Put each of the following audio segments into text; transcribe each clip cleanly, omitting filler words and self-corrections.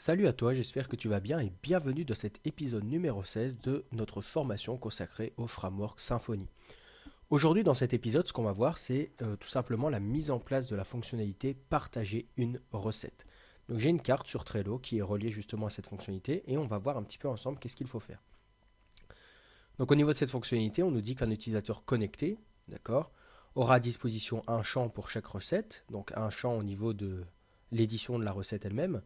Salut à toi, j'espère que tu vas bien et bienvenue dans cet épisode numéro 16 de notre formation consacrée au framework Symfony. Aujourd'hui dans cet épisode, ce qu'on va voir, c'est tout simplement la mise en place de la fonctionnalité partager une recette. Donc j'ai une carte sur Trello qui est reliée justement à cette fonctionnalité et on va voir un petit peu ensemble qu'est-ce qu'il faut faire. Donc au niveau de cette fonctionnalité, on nous dit qu'un utilisateur connecté, d'accord, aura à disposition un champ pour chaque recette, donc un champ au niveau de l'édition de la recette elle-même,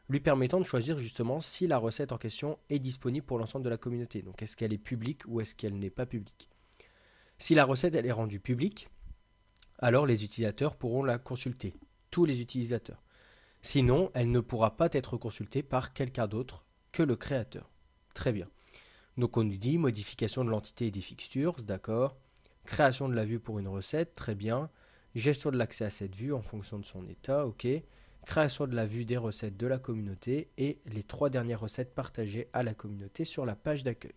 lui permettant de choisir justement si la recette en question est disponible pour l'ensemble de la communauté. Donc est-ce qu'elle est publique ou est-ce qu'elle n'est pas publique. Si la recette elle est rendue publique, alors les utilisateurs pourront la consulter, tous les utilisateurs. Sinon, elle ne pourra pas être consultée par quelqu'un d'autre que le créateur. Très bien. Donc on nous dit modification de l'entité et des fixtures, d'accord. Création de la vue pour une recette, très bien. Gestion de l'accès à cette vue en fonction de son état, ok. Création de la vue des recettes de la communauté et les 3 dernières recettes partagées à la communauté sur la page d'accueil.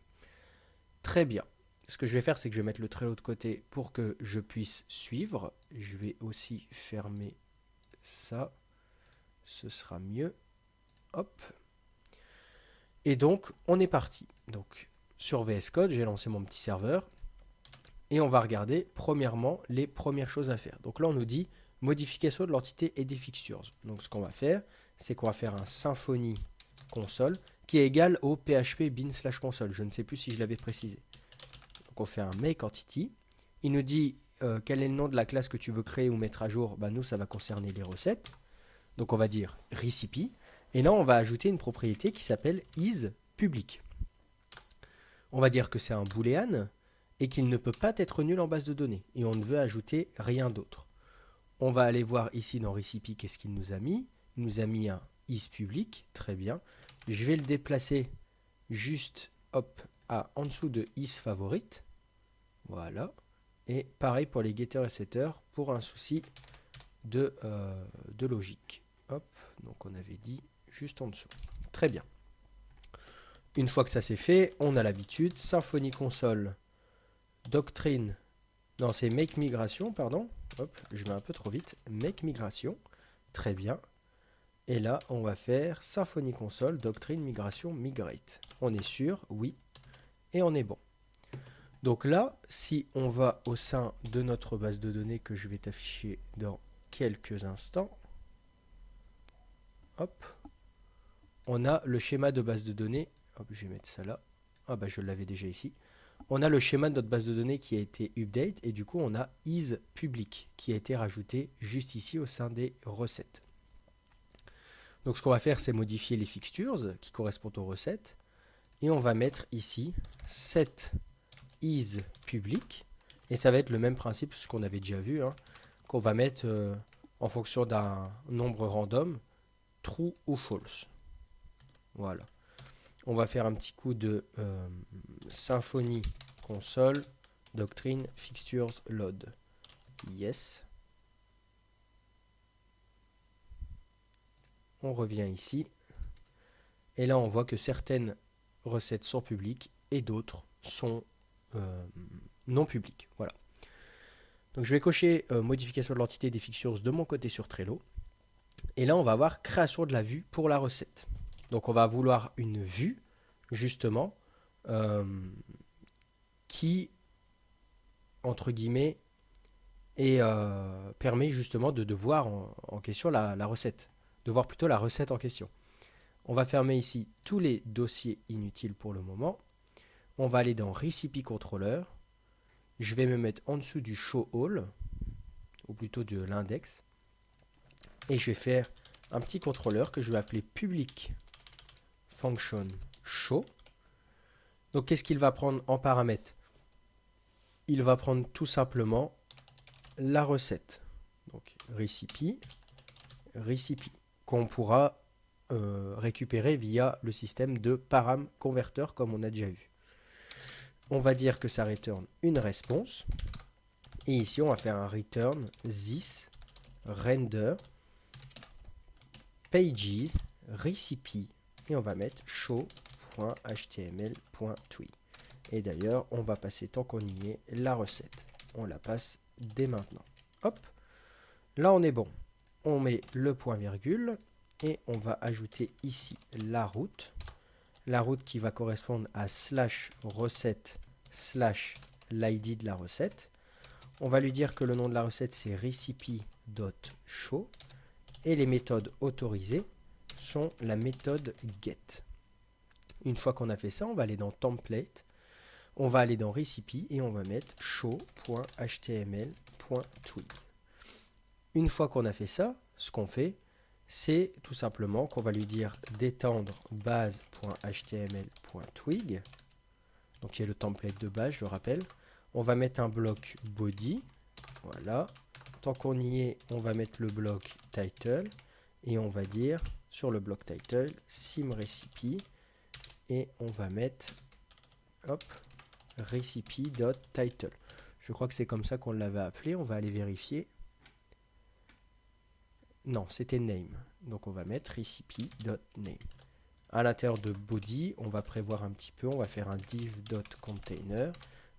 Très bien. Ce que je vais faire, c'est que je vais mettre le Trello de côté pour que je puisse suivre. Je vais aussi fermer ça. Ce sera mieux. Hop. Et donc, on est parti. Donc, sur VS Code, j'ai lancé mon petit serveur. Et on va regarder, premièrement, les premières choses à faire. Donc là, on nous dit modification de l'entité et des fixtures. Donc ce qu'on va faire, c'est qu'on va faire un Symfony console qui est égal au php bin/console. Je ne sais plus si je l'avais précisé. Donc on fait un make entity. Il nous dit quel est le nom de la classe que tu veux créer ou mettre à jour. Bah, nous, ça va concerner les recettes. Donc on va dire recipe. Et là, on va ajouter une propriété qui s'appelle isPublic. On va dire que c'est un booléen et qu'il ne peut pas être nul en base de données. Et on ne veut ajouter rien d'autre. On va aller voir ici dans Recipe qu'est-ce qu'il nous a mis. Il nous a mis un isPublic, très bien. Je vais le déplacer juste hop, en dessous de isFavorite. Voilà. Et pareil pour les getters et setters pour un souci de logique. Hop, donc on avait dit juste en dessous. Très bien. Une fois que ça c'est fait, on a l'habitude, Symfony console, doctrine, non c'est make migration, pardon. Hop, je vais un peu trop vite. Make migration. Très bien. Et là, on va faire Symfony console, doctrine, migration, migrate. On est sûr, oui. Et on est bon. Donc là, si on va au sein de notre base de données que je vais t'afficher dans quelques instants, hop, on a le schéma de base de données. Hop, je vais mettre ça là. Ah bah je l'avais déjà ici. On a le schéma de notre base de données qui a été update et du coup on a isPublic qui a été rajouté juste ici au sein des recettes. Donc ce qu'on va faire c'est modifier les fixtures qui correspondent aux recettes et on va mettre ici set isPublic et ça va être le même principe ce qu'on avait déjà vu, hein, qu'on va mettre en fonction d'un nombre random true ou false. Voilà. On va faire un petit coup de Symfony console, doctrine, fixtures, load. Yes. On revient ici. Et là, on voit que certaines recettes sont publiques et d'autres sont non publiques. Voilà. Donc je vais cocher modification de l'entité des fixtures de mon côté sur Trello. Et là, on va avoir création de la vue pour la recette. Donc on va vouloir une vue, justement, qui, entre guillemets, permet justement de voir en question la recette. De voir plutôt la recette en question. On va fermer ici tous les dossiers inutiles pour le moment. On va aller dans Recipe Controller. Je vais me mettre en dessous du Show All, ou plutôt de l'index. Et je vais faire un petit contrôleur que je vais appeler Public Function Show. Donc qu'est-ce qu'il va prendre en paramètre? Il va prendre tout simplement la recette. Donc recipe, qu'on pourra récupérer via le système de param converteur comme on a déjà vu. On va dire que ça return une réponse. Et ici, on va faire un return this render pages recipe et on va mettre show.html.tree. Et d'ailleurs, on va passer, tant qu'on y est, la recette. On la passe dès maintenant. Hop, là on est bon. On met le point virgule et on va ajouter ici la route qui va correspondre à slash recette slash l'id de la recette. On va lui dire que le nom de la recette c'est recipe.show et les méthodes autorisées sont la méthode get. Une fois qu'on a fait ça, on va aller dans template, on va aller dans recipe et on va mettre show.html.twig. Une fois qu'on a fait ça, ce qu'on fait, c'est tout simplement qu'on va lui dire d'étendre base.html.twig. Donc il y a le template de base, je le rappelle. On va mettre un bloc body. Voilà. Tant qu'on y est, on va mettre le bloc title. Et on va dire sur le bloc title, sim-recipe. Et on va mettre recipe.title. Je crois que c'est comme ça qu'on l'avait appelé. On va aller vérifier. Non, c'était name. Donc on va mettre recipe.name. À l'intérieur de body, on va prévoir un petit peu. On va faire un div.container.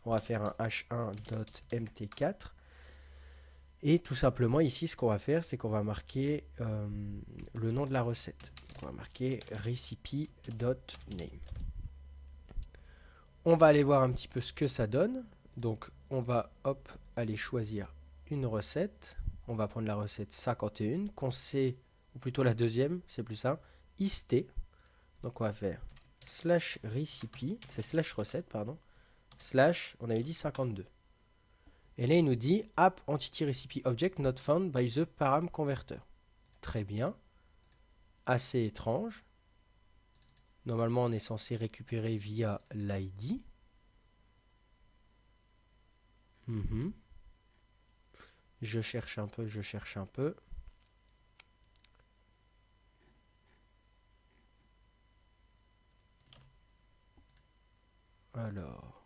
On va faire un h1.mt4. Et tout simplement, ici, ce qu'on va faire, c'est qu'on va marquer le nom de la recette. Donc on va marquer recipe.name. On va aller voir un petit peu ce que ça donne. Donc on va aller choisir une recette. On va prendre la recette 51, qu'on sait, ou plutôt la deuxième, c'est plus simple, ist. Donc on va faire slash recipe, c'est slash recette, pardon, slash, on avait dit 52. Et là il nous dit app entity recipe object not found by the param converter. Très bien, assez étrange. Normalement on est censé récupérer via l'id. Je cherche un peu. Alors,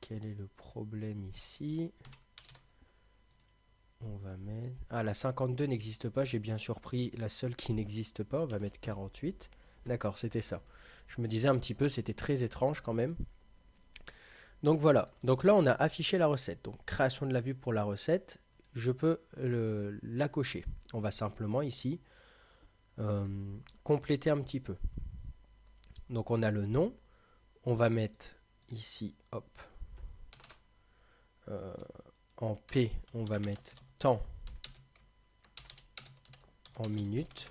quel est le problème ici? On va mettre... Ah, la 52 n'existe pas, j'ai bien surpris la seule qui n'existe pas, on va mettre 48. D'accord, c'était ça. Je me disais un petit peu, c'était très étrange quand même. Donc voilà, donc là on a affiché la recette. Donc création de la vue pour la recette, je peux la cocher. On va simplement ici compléter un petit peu. Donc on a le nom, on va mettre ici, en P, on va mettre temps en minutes.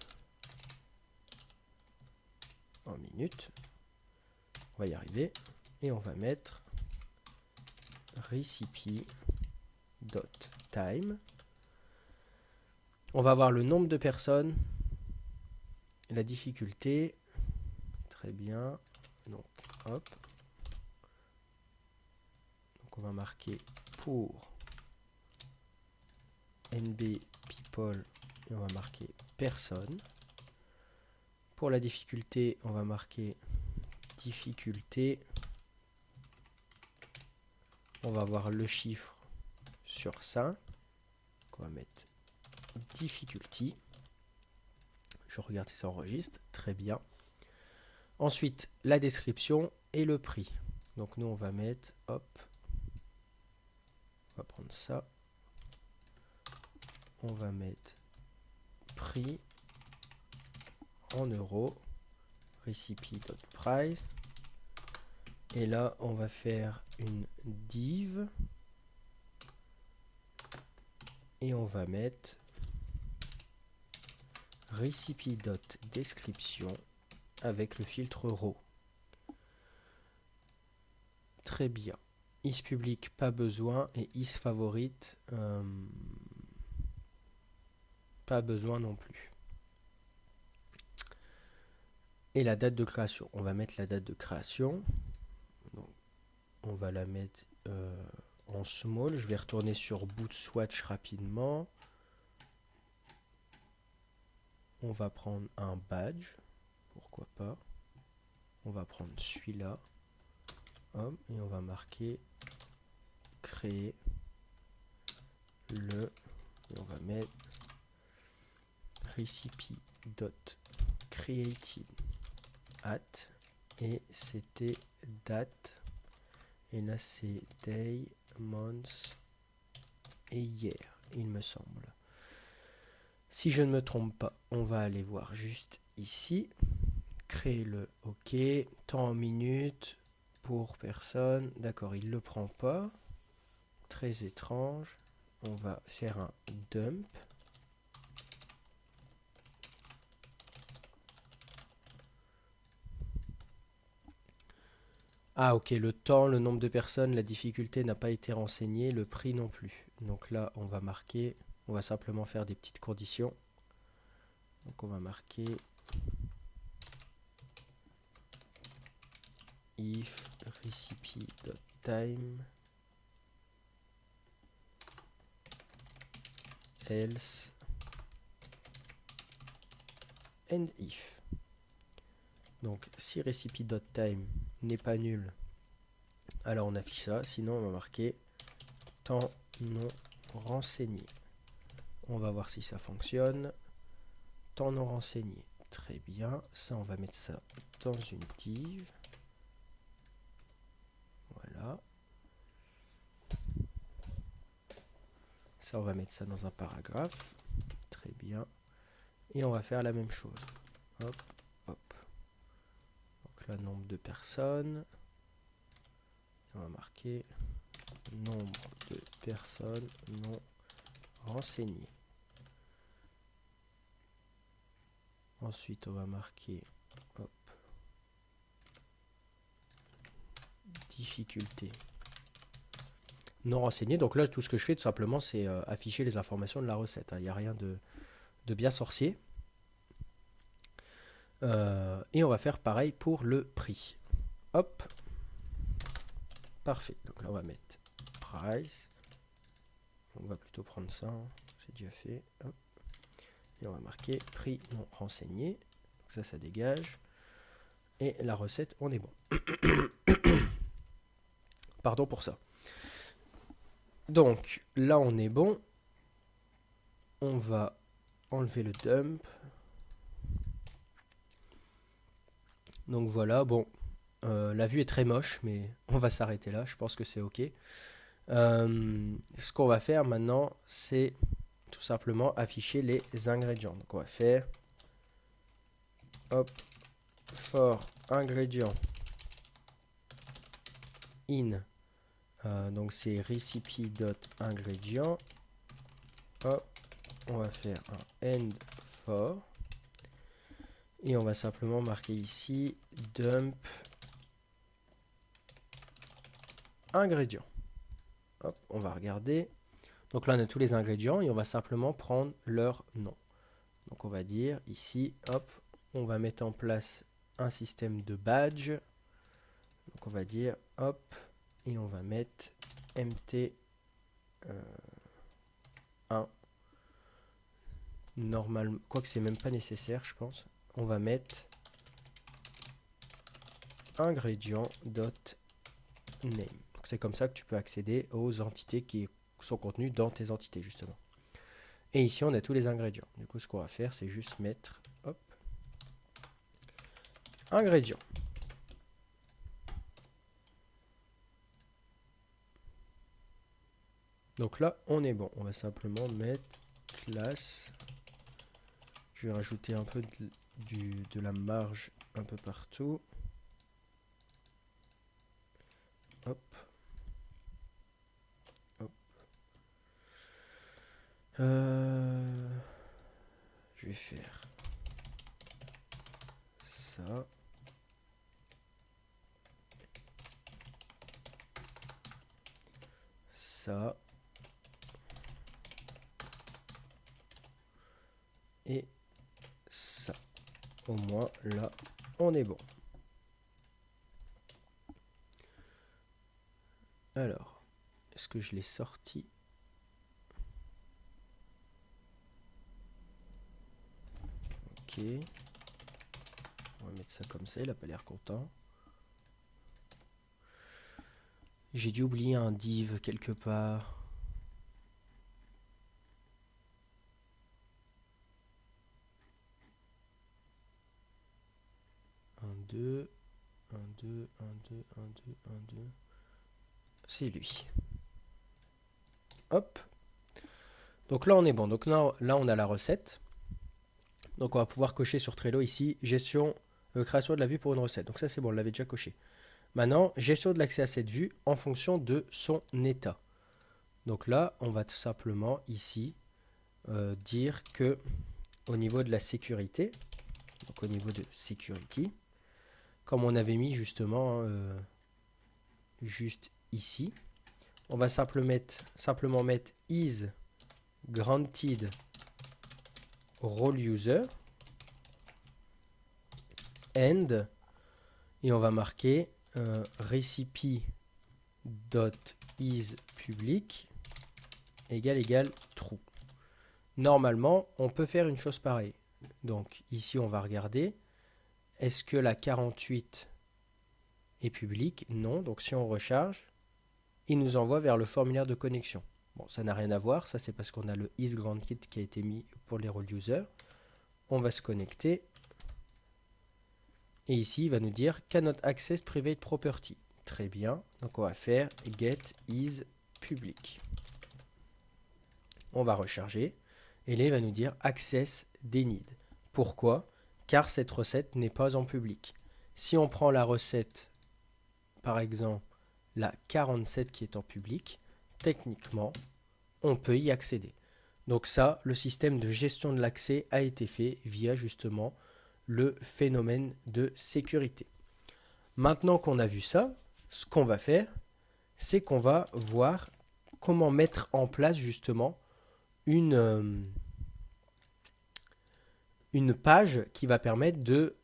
On va y arriver. Et on va mettre recipe.time. On va avoir le nombre de personnes, la difficulté. Très bien. Donc, donc on va marquer pour NB people et on va marquer personne. Pour la difficulté, on va marquer difficulté. On va voir le chiffre sur 5. On va mettre difficulty. Je regarde si ça enregistre. Très bien. Ensuite, la description et le prix. Donc nous, on va mettre, on va prendre ça. On va mettre prix en euros, recipe.price. Et là, on va faire une div. Et on va mettre recipe.description avec le filtre raw. Très bien. Is public, pas besoin. Et is favorite, pas besoin non plus. Et la date de création. On va mettre la date de création. Donc, on va la mettre en small. Je vais retourner sur boot swatch rapidement. On va prendre un badge. Pourquoi pas. On va prendre celui-là. Et on va marquer créer le. Et on va mettre recipe.created at. Et c'était date. Et là c'est day, month et year, il me semble. Si je ne me trompe pas, on va aller voir juste ici. Créer le OK. Temps en minutes pour personne. D'accord, il ne le prend pas. Très étrange. On va faire un dump. Ah ok, le temps, le nombre de personnes, la difficulté n'a pas été renseigné, le prix non plus. Donc là, on va marquer, on va simplement faire des petites conditions. Donc on va marquer if recipe.time else and if. Donc si recipe.time n'est pas nul, alors on affiche ça, sinon on va marquer temps non renseigné. On va voir si ça fonctionne. Temps non renseigné, très bien. Ça, on va mettre ça dans une div. Voilà. Ça, on va mettre ça dans un paragraphe. Très bien. Et on va faire la même chose. Hop, hop. Donc là, nombre de personnes. On va marquer nombre de personnes non renseignées. Ensuite, on va marquer hop, difficulté non renseigné. Donc là, tout ce que je fais, tout simplement, c'est afficher les informations de la recette. Il n'y a rien de bien sorcier. Et on va faire pareil pour le prix. Hop. Parfait. Donc là, on va mettre price. On va plutôt prendre ça. C'est déjà fait. Hop. Et on va marquer prix non renseigné. Donc ça dégage. Et la recette, on est bon. Pardon pour ça. Donc là, on est bon. On va enlever le dump. Donc voilà, bon, la vue est très moche, mais on va s'arrêter là, je pense que c'est ok. Ce qu'on va faire maintenant, c'est tout simplement afficher les ingrédients. Donc on va faire hop, for ingrédients in, donc c'est recipe.ingrédients. Hop, on va faire un end for. Et on va simplement marquer ici dump ingrédients. Hop, on va regarder. Donc là, on a tous les ingrédients et on va simplement prendre leur nom. Donc on va dire ici, hop, on va mettre en place un système de badge. Donc on va dire hop, et on va mettre mt 1. Normalement, quoique c'est même pas nécessaire, je pense. On va mettre ingrédient.name. C'est comme ça que tu peux accéder aux entités qui sont contenues dans tes entités, justement. Et ici, on a tous les ingrédients. Du coup, ce qu'on va faire, c'est juste mettre hop, ingrédients. Donc là, on est bon. On va simplement mettre classe. Je vais rajouter un peu de la marge un peu partout. Hop. Hop. Je vais faire ça. Ça. Et ça. Au moins, là, on est bon. Alors, est-ce que je l'ai sorti? Ok. On va mettre ça comme ça, il n'a pas l'air content. J'ai dû oublier un div quelque part. Un 2, 1, 2, 1, 2, 1, 2, 1, 2. C'est lui. Hop. Donc là, on est bon. Donc là, on a la recette. Donc on va pouvoir cocher sur Trello ici, gestion, création de la vue pour une recette. Donc ça, c'est bon, on l'avait déjà coché. Maintenant, gestion de l'accès à cette vue en fonction de son état. Donc là, on va tout simplement ici dire que au niveau de la sécurité, donc au niveau de security, comme on avait mis justement juste ici, on va simplement mettre is granted role user and et on va marquer recipe.isPublic égale true. Normalement, on peut faire une chose pareille. Donc ici, on va regarder. Est-ce que la 48 est publique? Non. Donc si on recharge, il nous envoie vers le formulaire de connexion. Bon, ça n'a rien à voir. Ça, c'est parce qu'on a le isGrandKit qui a été mis pour les role users. On va se connecter. Et ici, il va nous dire cannot access private property. Très bien. Donc on va faire get isPublic. On va recharger. Et là, il va nous dire access denied. Pourquoi? Car cette recette n'est pas en public. Si on prend la recette, par exemple, la 47 qui est en public, techniquement, on peut y accéder. Donc ça, le système de gestion de l'accès a été fait via justement le phénomène de sécurité. Maintenant qu'on a vu ça, ce qu'on va faire, c'est qu'on va voir comment mettre en place justement une page qui va permettre de...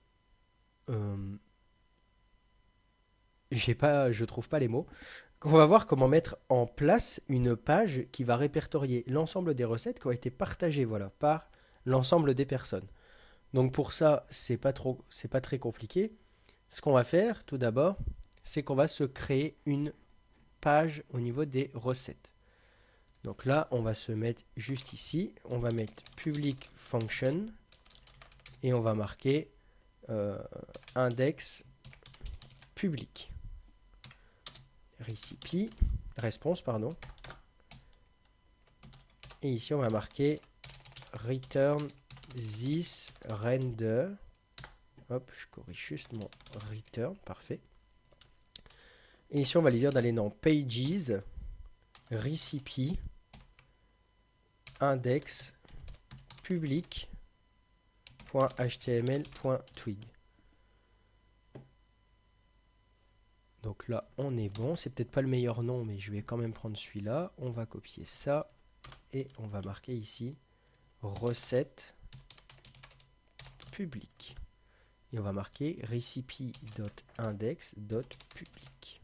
je trouve pas les mots. On va voir comment mettre en place une page qui va répertorier l'ensemble des recettes qui ont été partagées par l'ensemble des personnes. Donc pour ça, c'est pas très compliqué. Ce qu'on va faire tout d'abord, c'est qu'on va se créer une page au niveau des recettes. Donc là, on va se mettre juste ici. On va mettre public function et on va marquer index public. Response. Et ici, on va marquer return this render. Hop, je corrige juste mon return. Parfait. Et ici, on va lui dire d'aller dans pages, recipe, index public.html.twig. Donc là, on est bon. C'est peut-être pas le meilleur nom, mais je vais quand même prendre celui-là. On va copier ça et on va marquer ici recette public. Et on va marquer recipe.index.public.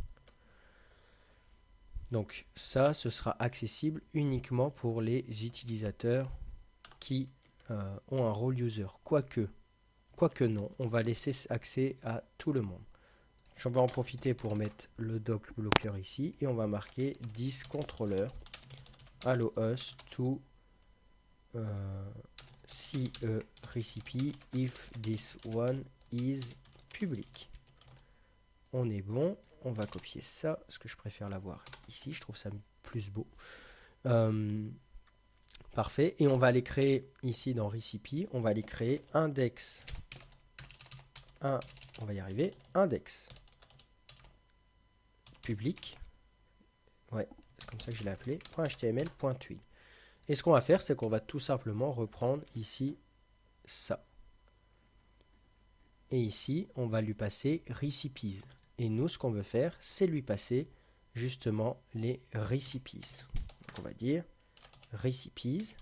Donc ça, ce sera accessible uniquement pour les utilisateurs qui ont un role user. Quoique non, on va laisser accès à tout le monde. J'en vais en profiter pour mettre le doc blocker ici et on va marquer this controller allow us to see a recipe if this one is public. On est bon, on va copier ça parce que je préfère l'avoir ici, je trouve ça plus beau. Parfait, et on va aller créer ici dans recipe, on va aller créer index. On va y arriver, index public. Ouais, c'est comme ça que je l'ai appelé, .html.twig. Et ce qu'on va faire, c'est qu'on va tout simplement reprendre ici ça. Et ici, on va lui passer recipes. Et nous, ce qu'on veut faire, c'est lui passer justement les recipes. Donc on va dire recipes.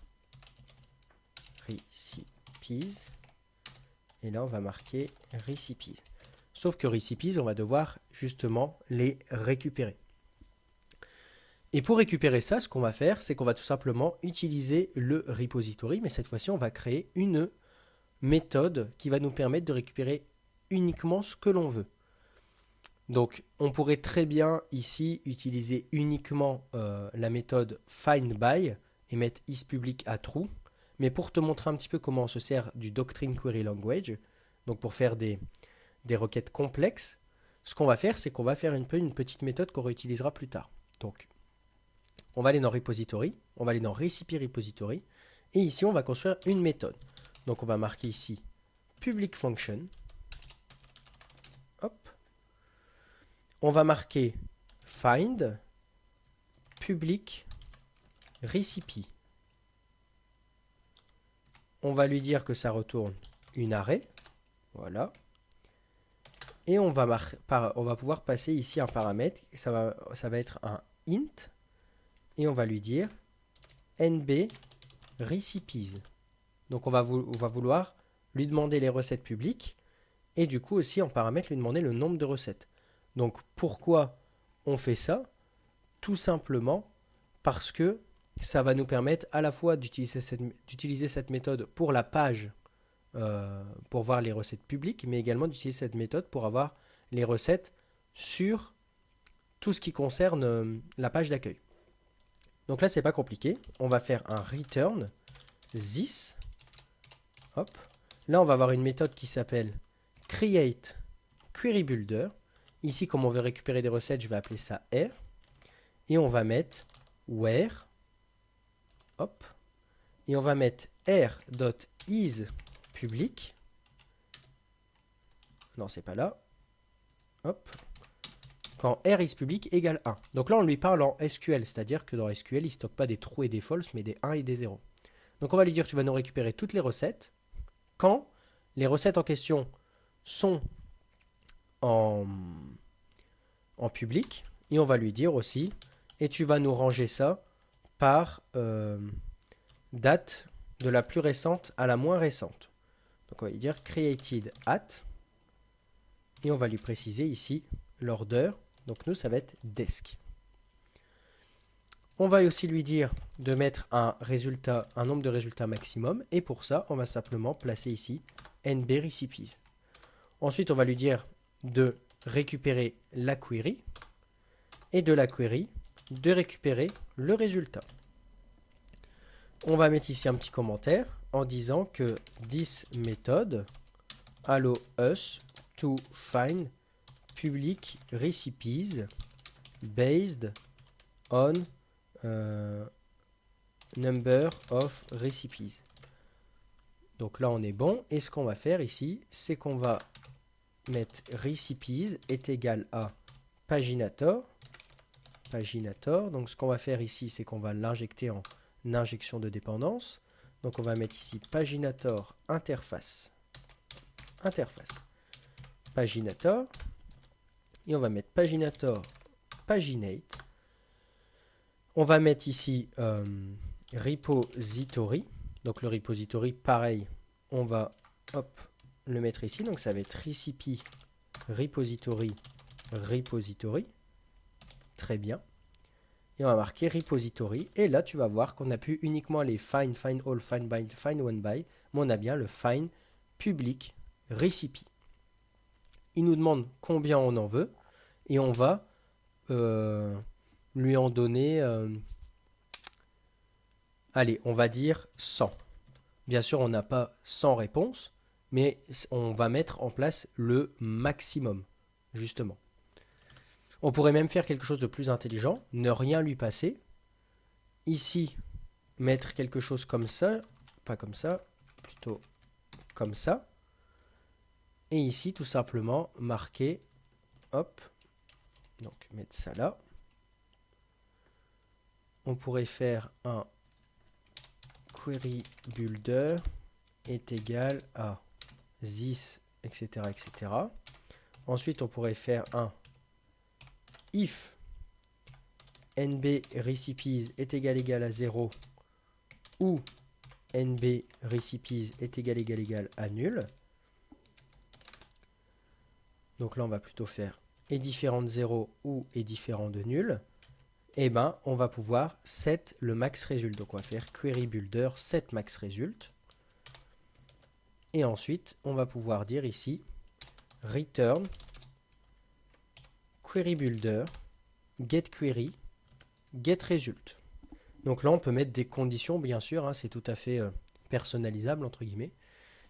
Et là, on va marquer recipes. Sauf que recipes, on va devoir justement les récupérer. Et pour récupérer ça, ce qu'on va faire, c'est qu'on va tout simplement utiliser le repository, mais cette fois-ci, on va créer une méthode qui va nous permettre de récupérer uniquement ce que l'on veut. Donc, on pourrait très bien ici utiliser uniquement la méthode findBy et mettre isPublic à true. Mais pour te montrer un petit peu comment on se sert du Doctrine Query Language, donc pour faire des requêtes complexes, ce qu'on va faire, c'est qu'on va faire une petite méthode qu'on réutilisera plus tard. Donc, On va aller dans Repository, on va aller dans Recipe Repository, et ici on va construire une méthode. Donc on va marquer ici public function. Hop. On va marquer find public recipe. On va lui dire que ça retourne une array. Voilà. Et on va pouvoir passer ici un paramètre. Ça va être un int. Et on va lui dire nb recipes. Donc on va vouloir lui demander les recettes publiques. Et du coup aussi en paramètre lui demander le nombre de recettes. Donc pourquoi on fait ça? Tout simplement parce que ça va nous permettre à la fois d'utiliser cette méthode pour la page, pour voir les recettes publiques, mais également d'utiliser cette méthode pour avoir les recettes sur tout ce qui concerne la page d'accueil. Donc là, c'est pas compliqué. On va faire un return this. Hop. Là, on va avoir une méthode qui s'appelle create query builder. Ici, comme on veut récupérer des recettes, je vais appeler ça R. Et on va mettre where. Hop. Et on va mettre r.isPublic. Non, c'est pas là. Hop. Quand r isPublic égale 1. Donc là, on lui parle en SQL, c'est-à-dire que dans SQL, il ne stocke pas des true et des false, mais des 1 et des 0. Donc on va lui dire que tu vas nous récupérer toutes les recettes quand les recettes en question sont en public. Et on va lui dire aussi, et tu vas nous ranger ça par date de la plus récente à la moins récente. Donc on va lui dire created at, et on va lui préciser ici l'order. Donc nous, ça va être desk. On va aussi lui dire de mettre un nombre de résultats maximum, et pour ça, on va simplement placer ici nb recipes. Ensuite, on va lui dire de récupérer la query, et de la query, de récupérer le résultat. On va mettre ici un petit commentaire en disant que this method allow us to find public recipes based on number of recipes. Donc là, on est bon. Et ce qu'on va faire ici, c'est qu'on va mettre recipes est égal à paginator. Donc ce qu'on va faire ici, c'est qu'on va l'injecter en injection de dépendance. Donc on va mettre ici paginator interface paginator, et on va mettre paginator paginate. On va mettre ici repository. Donc le repository, pareil, on va le mettre ici. Donc ça va être recipe repository. Très bien. Et on va marquer repository. Et là, tu vas voir qu'on n'a plus uniquement les find all, find by, find one by, mais on a bien le find public recipe. Il nous demande combien on en veut. Et on va lui en donner... allez, on va dire 100. Bien sûr, on n'a pas 100 réponses, mais on va mettre en place le maximum, justement. On pourrait même faire quelque chose de plus intelligent, ne rien lui passer. Ici, mettre quelque chose comme ça, pas comme ça, plutôt comme ça. Et ici, tout simplement, marquer, hop, donc mettre ça là. On pourrait faire un query builder est égal à this, etc., etc. Ensuite, on pourrait faire un if nb recipes est égal à 0 ou nb recipes est égal à nul. Donc là, on va plutôt faire est différent de 0 ou est différent de nul. Et ben, on va pouvoir set le max result. Donc on va faire query builder set max result. Et ensuite, on va pouvoir dire ici return query builder get query get result. Donc là, on peut mettre des conditions, bien sûr, hein, c'est tout à fait personnalisable, entre guillemets.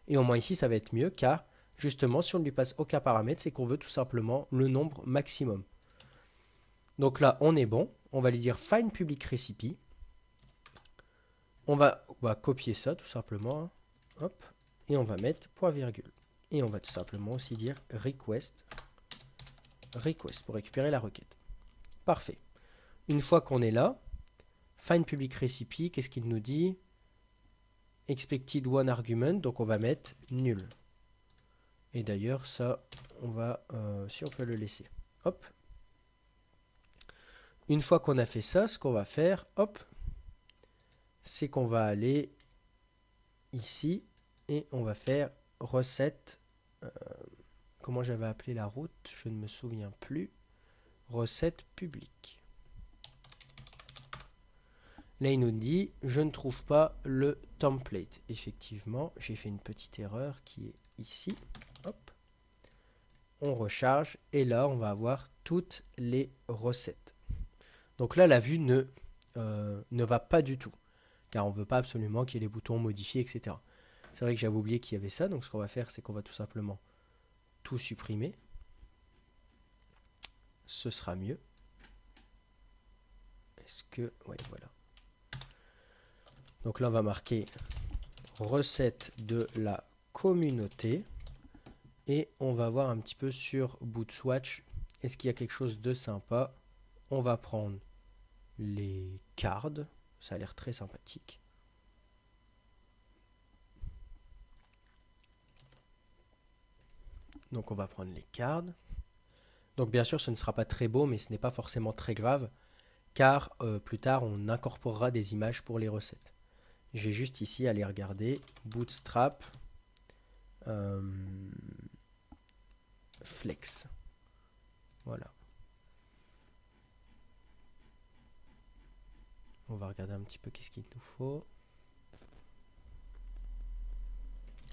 Et au moins ici, ça va être mieux, car justement, si on ne lui passe aucun paramètre, c'est qu'on veut tout simplement le nombre maximum. Donc là, on est bon. on va lui dire find public recipe. On va copier ça tout simplement, hein. Hop, et on va mettre point virgule. Et on va tout simplement aussi dire request pour récupérer la requête. Parfait. Une fois qu'on est là, find public recipe, qu'est-ce qu'il nous dit? Expected one argument, donc on va mettre nul. Et d'ailleurs, ça, on va, si on peut le laisser. Hop. Une fois qu'on a fait ça, ce qu'on va faire, hop, c'est qu'on va aller ici et on va faire recette. Comment j'avais appelé la route? Je ne me souviens plus. Recette publique. Là, il nous dit, je ne trouve pas le template. Effectivement, j'ai fait une petite erreur qui est ici. Hop. On recharge et là, on va avoir toutes les recettes. Donc là, la vue ne va pas du tout, car on ne veut pas absolument qu'il y ait les boutons modifiés, etc. C'est vrai que j'avais oublié qu'il y avait ça, donc ce qu'on va faire, c'est qu'on va tout simplement tout supprimer. Ce sera mieux. Est-ce que... Oui, voilà. Donc là, on va marquer recette de la communauté. Et on va voir un petit peu sur Bootswatch. Est-ce qu'il y a quelque chose de sympa? On va prendre les cards. Ça a l'air très sympathique. Donc on va prendre les cards. Donc bien sûr, ce ne sera pas très beau, mais ce n'est pas forcément très grave, car plus tard, on incorporera des images pour les recettes. Je vais juste ici aller regarder Bootstrap Flex. Voilà. On va regarder un petit peu qu'est-ce qu'il nous faut.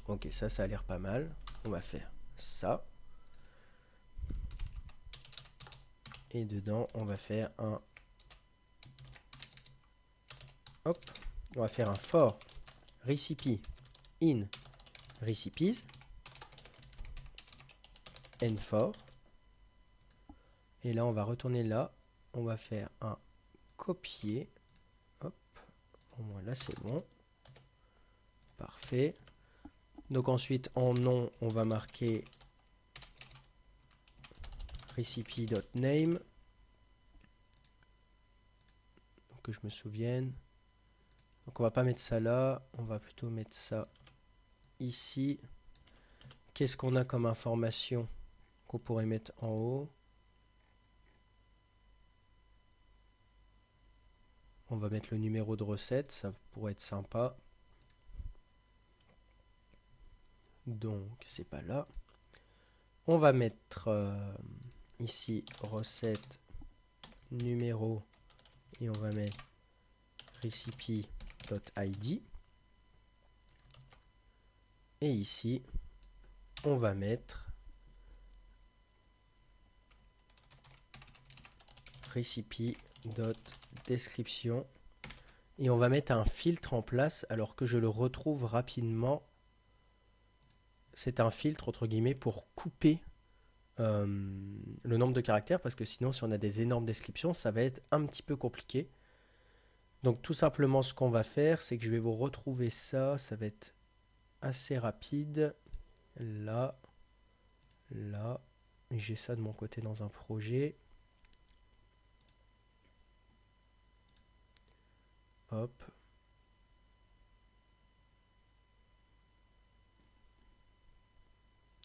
Ok, ça a l'air pas mal. On va faire ça. Et dedans, on va faire un... Hop. On va faire un for recipe in recipes and for. Et là, on va retourner là. On va faire un copier. Hop. Au moins là, c'est bon. Parfait. Donc ensuite, en nom, on va marquer recipe.name. Que je me souvienne. Donc on va pas mettre ça là, on va plutôt mettre ça ici. Qu'est-ce qu'on a comme information qu'on pourrait mettre en haut? On va mettre le numéro de recette, ça pourrait être sympa. Donc c'est pas là. On va mettre ici recette numéro et on va mettre recipe.id. Et ici, on va mettre recipe.description. Et on va mettre un filtre en place alors que je le retrouve rapidement. C'est un filtre, entre guillemets, pour couper le nombre de caractères, parce que sinon, si on a des énormes descriptions, ça va être un petit peu compliqué. Donc tout simplement, ce qu'on va faire, c'est que je vais vous retrouver ça. Ça va être assez rapide. Là, là. J'ai ça de mon côté dans un projet. Hop.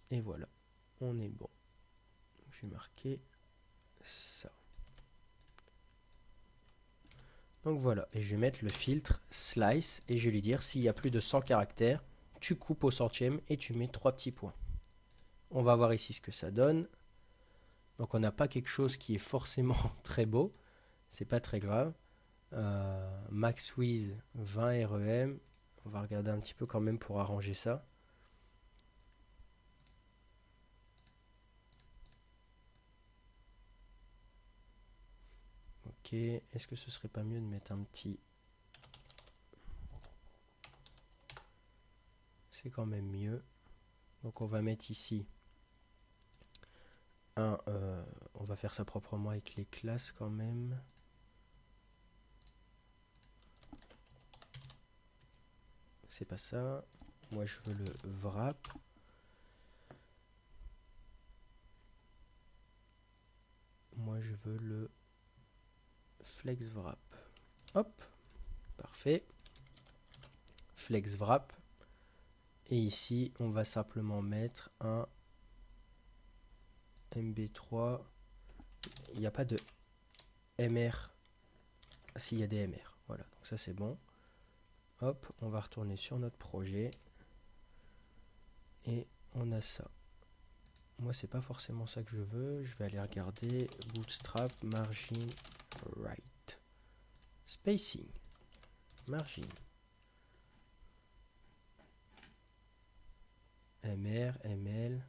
Et voilà, on est bon. Je vais marquer ça. Donc voilà, et je vais mettre le filtre slice et je vais lui dire s'il y a plus de 100 caractères, tu coupes au centième et tu mets 3 petits points. On va voir ici ce que ça donne. Donc on n'a pas quelque chose qui est forcément très beau, c'est pas très grave. Max Wiz 20 REM, on va regarder un petit peu quand même pour arranger ça. Ok, est-ce que ce serait pas mieux de mettre un petit... C'est quand même mieux. Donc on va mettre ici on va faire ça proprement avec les classes quand même. c'est pas ça. Moi je veux le wrap. Moi je veux le flex wrap. Hop, parfait. Flex wrap. Et ici on va simplement mettre un MB3. Il n'y a pas de MR. Ah, si, il y a des MR. Voilà, donc ça c'est bon. Hop, on va retourner sur notre projet. Et on a ça. Moi, c'est pas forcément ça que je veux. Je vais aller regarder Bootstrap, Margin, Right. Spacing, Margin. MR, ML.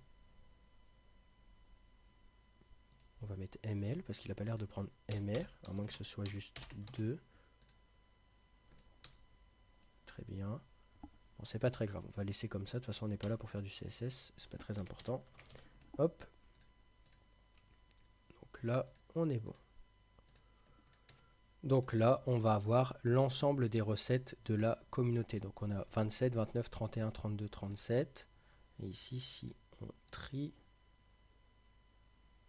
On va mettre ML parce qu'il n'a pas l'air de prendre MR, à moins que ce soit juste 2. Très bien. Bon, c'est pas très grave, on va laisser comme ça. De toute façon, on n'est pas là pour faire du CSS, c'est pas très important. Hop. Donc là, on est bon. Donc là, on va avoir l'ensemble des recettes de la communauté. Donc on a 27, 29, 31, 32, 37. Et ici, si on trie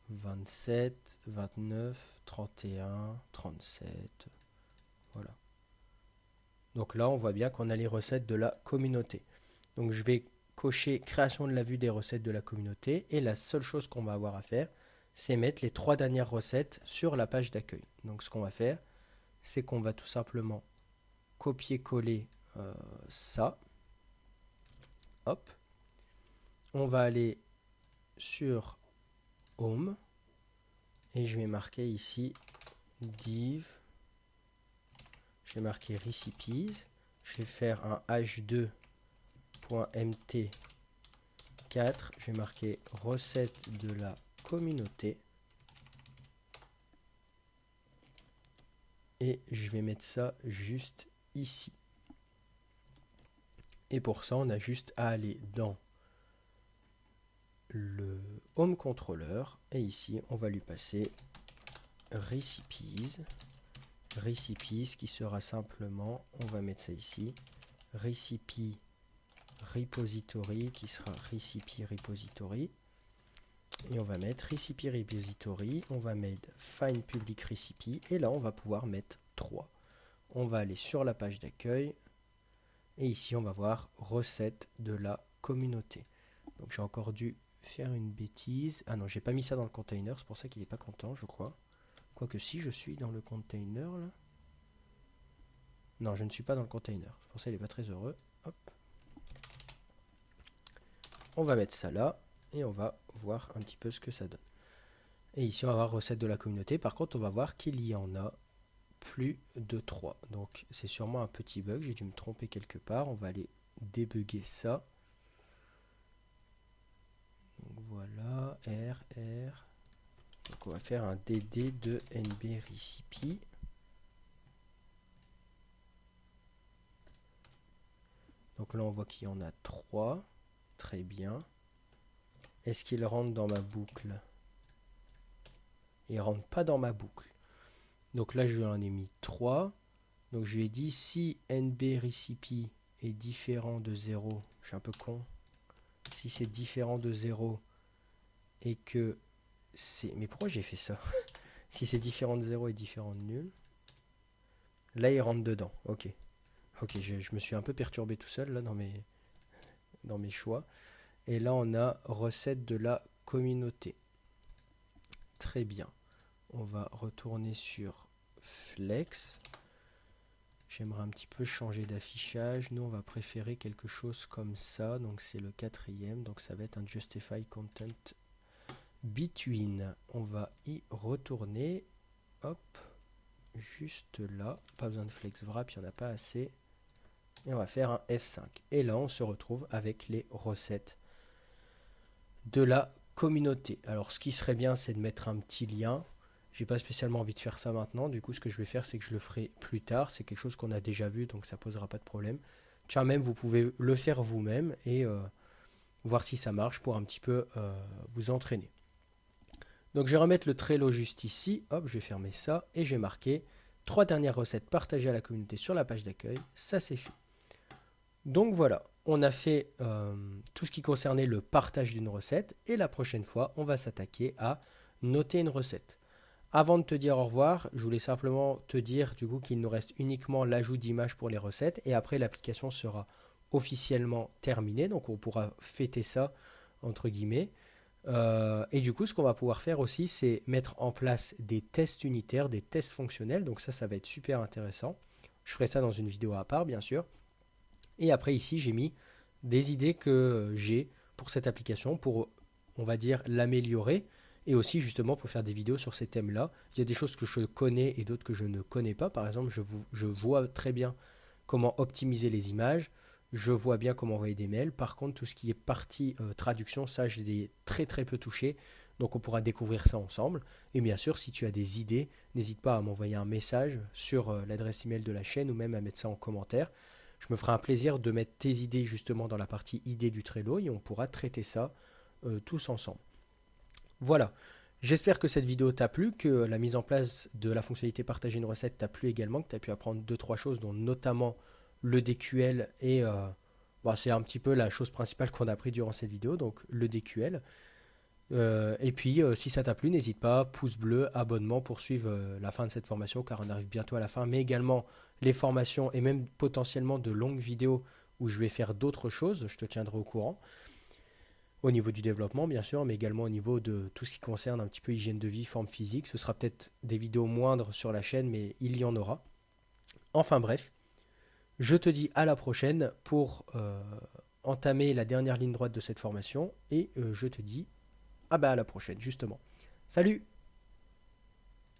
27, 29, 31, 37. Voilà. Donc là, on voit bien qu'on a les recettes de la communauté. Donc je vais cocher création de la vue des recettes de la communauté. Et la seule chose qu'on va avoir à faire, c'est mettre les 3 dernières recettes sur la page d'accueil. Donc ce qu'on va faire, c'est qu'on va tout simplement copier-coller ça. Hop. On va aller sur Home. Et je vais marquer ici div. Je vais marquer recipes. Je vais faire un h2.mt4. Je vais marquer recette de la communauté. Et je vais mettre ça juste ici. Et pour ça, on a juste à aller dans le Home Controller. Et ici, on va lui passer Recipes. Recipes qui sera simplement, on va mettre ça ici, Recipe Repository qui sera Recipe Repository. Et on va mettre Recipe Repository, on va mettre Find Public Recipe, et là on va pouvoir mettre 3. On va aller sur la page d'accueil, et ici on va voir recette de la communauté. Donc j'ai encore dû faire une bêtise. Ah non, j'ai pas mis ça dans le container, c'est pour ça qu'il n'est pas content, je crois. Quoique si je suis dans le container là. Non, je ne suis pas dans le container, c'est pour ça qu'il n'est pas très heureux. Hop. On va mettre ça là. Et on va voir un petit peu ce que ça donne. Et ici, on va voir recette de la communauté. Par contre, on va voir qu'il y en a plus de 3. Donc, c'est sûrement un petit bug. J'ai dû me tromper quelque part. On va aller débugger ça. Donc, voilà. R. Donc, on va faire un dd de nb recipe. Donc là, on voit qu'il y en a 3. Très bien. Est-ce qu'il rentre dans ma boucle? Il ne rentre pas dans ma boucle. Donc là, je lui en ai mis 3. Donc je lui ai dit si NB Recipe est différent de 0. Je suis un peu con. Si c'est différent de 0 et que c'est... Mais pourquoi j'ai fait ça? Si c'est différent de 0 et différent de nul. Là, il rentre dedans. Ok. Ok, je me suis un peu perturbé tout seul là dans mes choix. Et là, on a recette de la communauté. Très bien. On va retourner sur Flex. J'aimerais un petit peu changer d'affichage. Nous, on va préférer quelque chose comme ça. Donc, c'est le 4e. Donc, ça va être un Justify Content Between. On va y retourner. Hop. Juste là. Pas besoin de Flex Wrap, il n'y en a pas assez. Et on va faire un F5. Et là, on se retrouve avec les recettes de la communauté. Alors, ce qui serait bien, c'est de mettre un petit lien. J'ai pas spécialement envie de faire ça maintenant. Du coup, ce que je vais faire, c'est que je le ferai plus tard. C'est quelque chose qu'on a déjà vu, donc ça posera pas de problème. Tiens, même, vous pouvez le faire vous-même et voir si ça marche pour un petit peu vous entraîner. Donc, je vais remettre le Trello juste ici. Hop, je vais fermer ça et je vais marquer 3 dernières recettes partagées à la communauté sur la page d'accueil. Ça, c'est fait. Donc voilà, on a fait tout ce qui concernait le partage d'une recette et la prochaine fois, on va s'attaquer à noter une recette. Avant de te dire au revoir, je voulais simplement te dire du coup qu'il nous reste uniquement l'ajout d'images pour les recettes et après l'application sera officiellement terminée, donc on pourra fêter ça entre guillemets. Et du coup, ce qu'on va pouvoir faire aussi, c'est mettre en place des tests unitaires, des tests fonctionnels. Donc ça va être super intéressant. Je ferai ça dans une vidéo à part, bien sûr. Et après, ici, j'ai mis des idées que j'ai pour cette application, pour, on va dire, l'améliorer. Et aussi, justement, pour faire des vidéos sur ces thèmes-là. Il y a des choses que je connais et d'autres que je ne connais pas. Par exemple, je vois très bien comment optimiser les images. Je vois bien comment envoyer des mails. Par contre, tout ce qui est partie traduction, ça, je l'ai très très peu touché. Donc, on pourra découvrir ça ensemble. Et bien sûr, si tu as des idées, n'hésite pas à m'envoyer un message sur l'adresse email de la chaîne ou même à mettre ça en commentaire. Je me ferai un plaisir de mettre tes idées justement dans la partie idées du Trello et on pourra traiter ça tous ensemble. Voilà. J'espère que cette vidéo t'a plu, que la mise en place de la fonctionnalité partager une recette t'a plu également, que tu as pu apprendre deux trois choses, dont notamment le DQL et c'est un petit peu la chose principale qu'on a appris durant cette vidéo, donc le DQL. Et puis, si ça t'a plu, n'hésite pas, pouce bleu, abonnement pour suivre la fin de cette formation, car on arrive bientôt à la fin, mais également les formations et même potentiellement de longues vidéos où je vais faire d'autres choses, je te tiendrai au courant. Au niveau du développement, bien sûr, mais également au niveau de tout ce qui concerne un petit peu hygiène de vie, forme physique. Ce sera peut-être des vidéos moindres sur la chaîne, mais il y en aura. Enfin bref, je te dis à la prochaine pour entamer la dernière ligne droite de cette formation et je te dis à la prochaine justement. Salut!